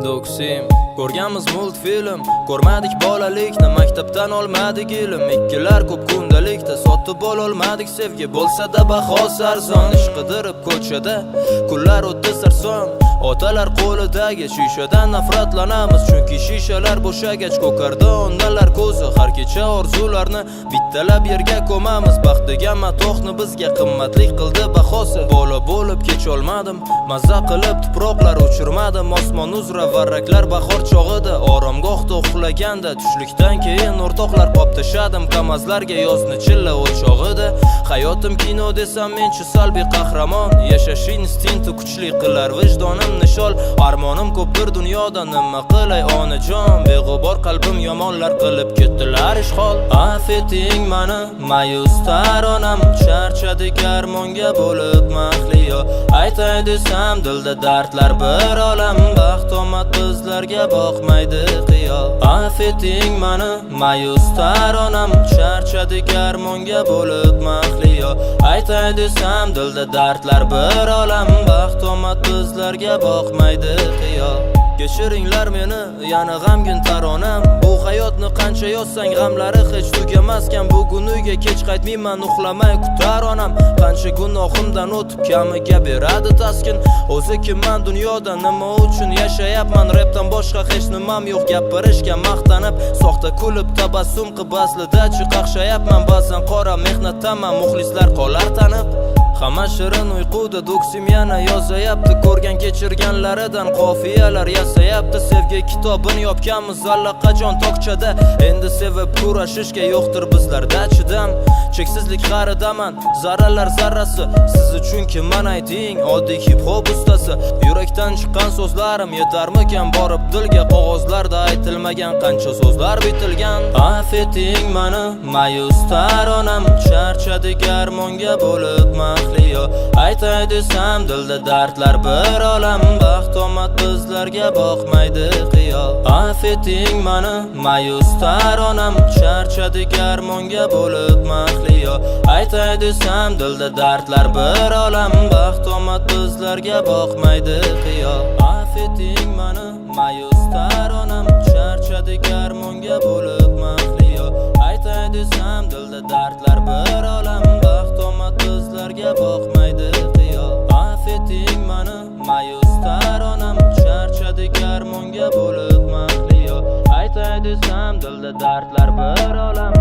Doksim ko'rganmiz multfilm, ko'rmadik bolalikni, maktabdan olmadik ilm. Ikkilar ko'p kundalikda sotib ololmadik sevgi, bo'lsa-da bahosi arzon. Ish qidirib ko'chada kunlar o'tdi sarson, otalar qo'lidagi shishadan nafratlanamiz, chunki shishalar bo'shagach ko'kardi ondalar ko'zi. Har kecha orzularni bittalab yerga ko'mamiz, baxt degan matohni bizga qimmatlik qildi bahosi. Bola bo'lib kecholmadim, mazza qilib tuproqlar uchirmadim, osmon uzra varraklar bahor chog'ida, oromgohda uxlaganda tushlikdan keyin o'rtoqlar qoptashadim kamazlarga yozni chilla o'chog'ida. Hayotim kino desam menchi salbiy qahramon, yashash instinkti kuchli qilar vijdonim nishol. Armonim ko'pdir dunyoda, nima qilay onajon, beg'ubor qalbim yomonlar qilib ketdilar ishg'ol. Affeting mani mayus taronam, charchadik armonga bo'lib mahliyo. Aytay desam dilda dardlar bir olam, baxt omad bizlarga boqmaydi qiyo. Affeting mani mayus taronam, charchadik armonga bo'lib mahliyo. Aytay desam dilda dardlar bir olam, baxt omad bizlarga boqmaydi qiyo. Kechiringlar meni, yana g'amgin taronam, bu hayotni qancha yozsang g'amlari hech tugamaskan. Bugun uyga kech qaytmayman, uxlamay kutar onam, qancha gunohimdan o'tib kamiga beradi taskin. O'zi kimman dunyoda, nima uchun yashayapman, repdan boshqa hech nimam yo'q, gapirishga maqtanib, soxta kulib tabassum qilib aslida chiqaqshayapman. Ba'zan qora mehnatdaman, muxlislar qolar tanib. Hamma shirin uyquda Doksim yana yozayapti, ko'rgan kechirganlaridan qofiyalar yasayapti. Sevgi kitobini yopganmiz allaqachon tokchada, endi sevib kurashishga yo'qdir bizlarda chidam. Cheksizlik xaridaman, zarralar zarrasi, siz uchun kimman ayting, oddiy hip hop ustasi. Yurakdan chiqqan so'zlarim yetarmikan borib dilga, qog'ozlarda aytilmagan qancha so'zlar bitilgan. Affeting mani mayus taronam, charchadik armonga bo'lib mahliyo. Aytay desam dilda dardlar bir olam, baxt omad bizlarga boqmaydi qiyo. Affeting mani mayus taronam, charchadik armonga bo'lib mahliyo. Aytay desam dilda dardlar bir olam, baxt omad bizlarga boqmaydi qiyo. Affeting mani mayus taronam, charchadik armonga bo'lib mahliyo. Aytay desam dilda dardlar bir olam, baxt omad bizlarga boqmaydi qiyo. Affeting mani mayus taronam, charchadik armonga bo'lib mahliyo. Aytay desam dilda dardlar bir olam,